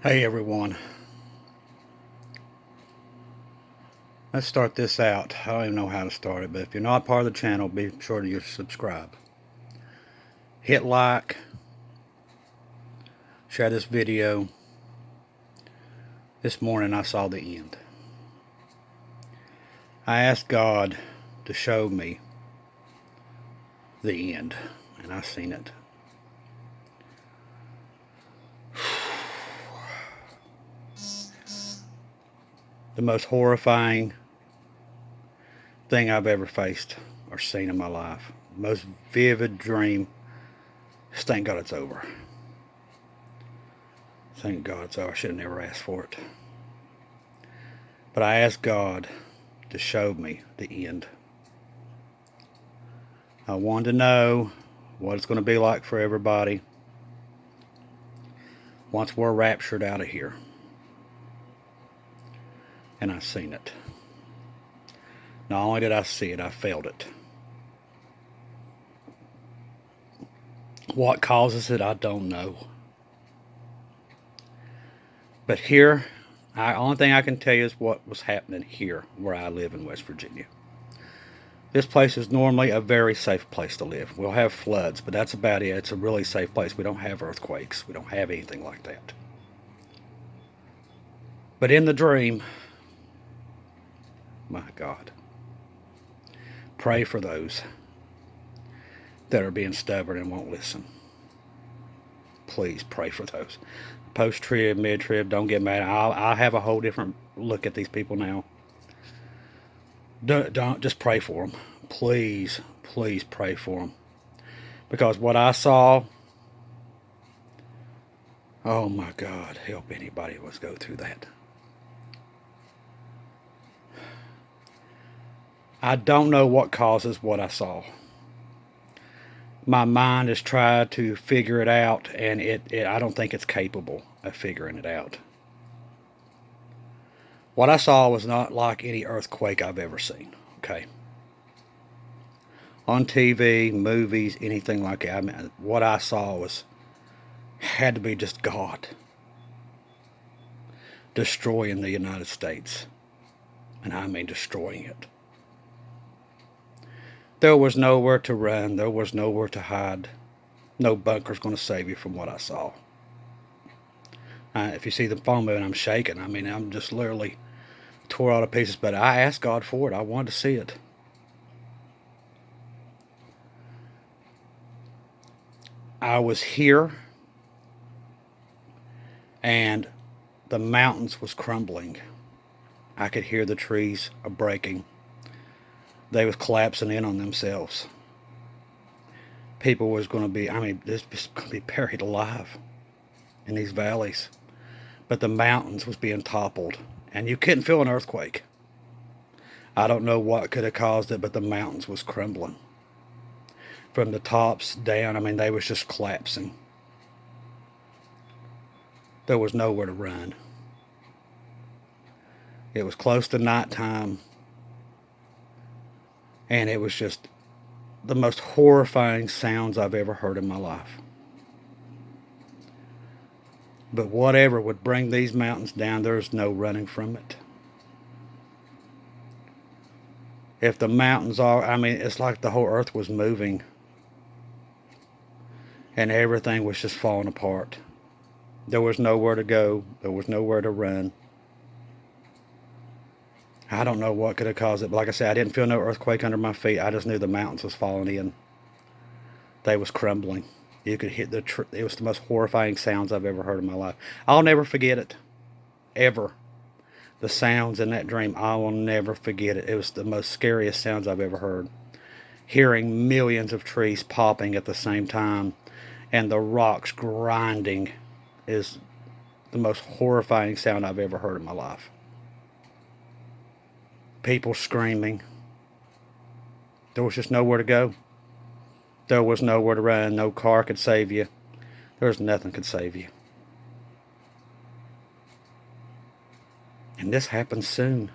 Hey everyone, let's start this out. I don't even know how to start it, but if you're not part of the channel, be sure to subscribe. Hit like, share this video. This morning I saw the end. I asked God to show me the end, and I seen it. The most horrifying thing I've ever faced or seen in my life. Most vivid dream. Just thank God it's over. Thank God it's over. I should have never asked for it. But I asked God to show me the end. I wanted to know what it's going to be like for everybody once we're raptured out of here. And I seen it. Not only did I see it, I felt it. What causes it, I don't know. But here, the only thing I can tell you is what was happening here where I live in West Virginia. This place is normally a very safe place to live. We'll have floods, but that's about it. It's a really safe place. We don't have earthquakes. We don't have anything like that. But in the dream, my God, pray for those that are being stubborn and won't listen. Please pray for those. Post-trib, mid-trib, don't get mad. I'll have a whole different look at these people now. Don't just pray for them. Please, please pray for them. Because what I saw, oh my God, help anybody who go through that. I don't know what causes what I saw. My mind has tried to figure it out, and I don't think it's capable of figuring it out. What I saw was not like any earthquake I've ever seen, okay? On TV, movies, anything like that. I mean, what I saw had to be just God destroying the United States. And I mean destroying it. There was nowhere to run. There was nowhere to hide. No bunker's going to save you from what I saw. If you see the phone moving, I'm shaking. I mean, I'm just literally tore all to pieces. But I asked God for it. I wanted to see it. I was here, and the mountains was crumbling. I could hear the trees breaking. They was collapsing in on themselves. People was going to be, this was going to be buried alive in these valleys. But the mountains was being toppled, and you couldn't feel an earthquake. I don't know what could have caused it, but the mountains was crumbling. From the tops down, they was just collapsing. There was nowhere to run. It was close to nighttime, and it was just the most horrifying sounds I've ever heard in my life. But whatever would bring these mountains down, there's no running from it. If the mountains are, it's like the whole earth was moving, and everything was just falling apart. There was nowhere to go. There was nowhere to run. I don't know what could have caused it. But like I said, I didn't feel no earthquake under my feet. I just knew the mountains was falling in. They was crumbling. You could hit it was the most horrifying sounds I've ever heard in my life. I'll never forget it. Ever. The sounds in that dream, I will never forget it. It was the most scariest sounds I've ever heard. Hearing millions of trees popping at the same time and the rocks grinding is the most horrifying sound I've ever heard in my life. People screaming. There was just nowhere to go. There was nowhere to run. No car could save you. There was nothing could save you. And this happened soon.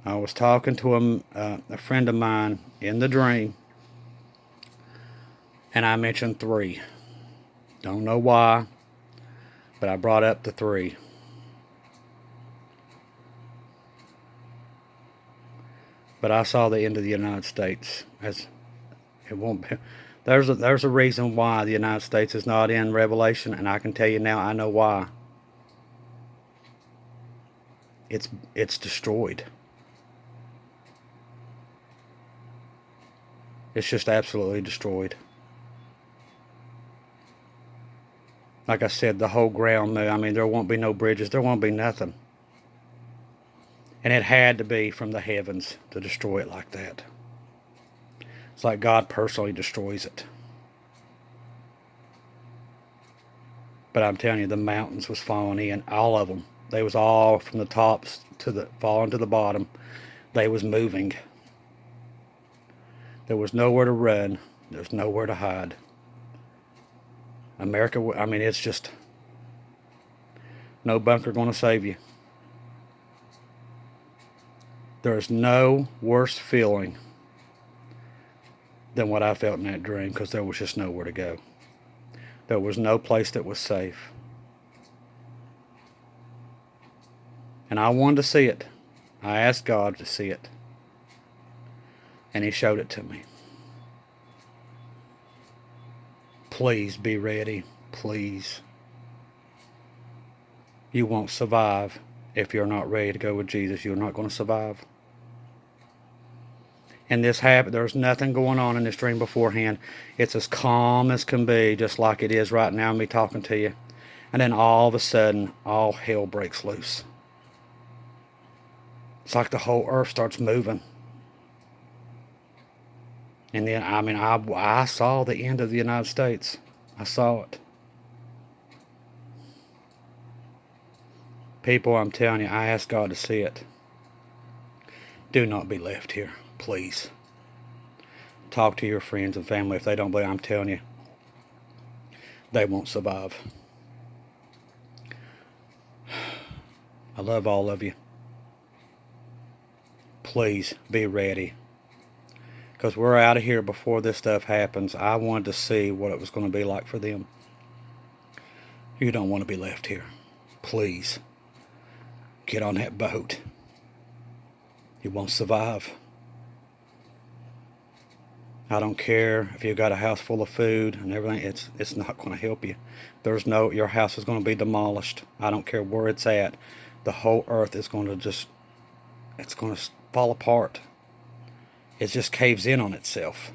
I was talking to a friend of mine in the dream And I mentioned 3. Don't know why, but I brought up the 3. But I saw the end of the United States. As it won't be. There's a reason why the United States is not in Revelation, and I can tell you now. I know why. It's destroyed. It's just absolutely destroyed. Like I said, the whole ground. I mean, there won't be no bridges. There won't be nothing. And it had to be from the heavens to destroy it like that. It's like God personally destroys it. But I'm telling you, the mountains was falling in, all of them. They was all from the tops to the falling to the bottom. They was moving. There was nowhere to run. There's nowhere to hide. America, I mean, it's just no bunker going to save you. There is no worse feeling than what I felt in that dream, because there was just nowhere to go. There was no place that was safe. And I wanted to see it. I asked God to see it. And He showed it to me. Please be ready. Please. You won't survive if you're not ready to go with Jesus. You're not going to survive. And this happened. There's nothing going on in this dream beforehand. It's as calm as can be, just like it is right now, me talking to you. And then all of a sudden, all hell breaks loose. It's like the whole earth starts moving. And then, I mean, I saw the end of the United States. I saw it. People, I'm telling you, I ask God to see it. Do not be left here, please. Talk to your friends and family. If they don't believe, I'm telling you, they won't survive. I love all of you. Please be ready. Because we're out of here before this stuff happens. I wanted to see what it was going to be like for them. You don't want to be left here. Please. Get on that boat. You won't survive. I don't care if you've got a house full of food and everything. It's not going to help you. Your house is going to be demolished. I don't care where it's at. The whole earth is going to it's going to fall apart. It just caves in on itself.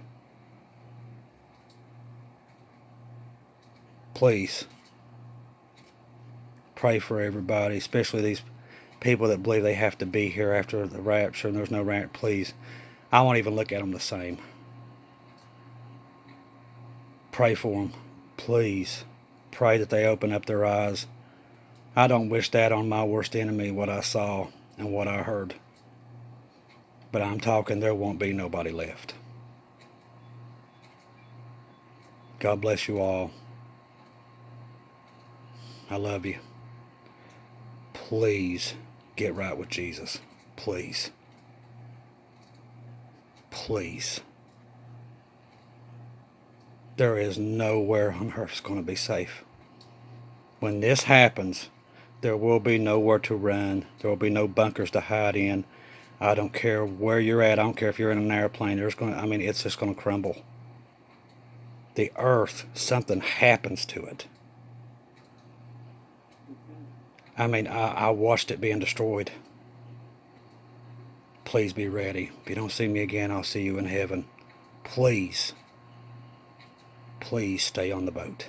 Please pray for everybody, especially these people that believe they have to be here after the rapture and there's no rapture. Please, I won't even look at them the same. Pray for them. Please pray that they open up their eyes. I don't wish that on my worst enemy, what I saw and what I heard. But I'm talking, there won't be nobody left. God bless you all. I love you. Please get right with Jesus. Please. Please. There is nowhere on earth that's going to be safe. When this happens, there will be nowhere to run. There will be no bunkers to hide in. I don't care where you're at. I don't care if you're in an airplane. It's just going to crumble. The earth, something happens to it. I watched it being destroyed. Please be ready. If you don't see me again, I'll see you in heaven. Please, please stay on the boat.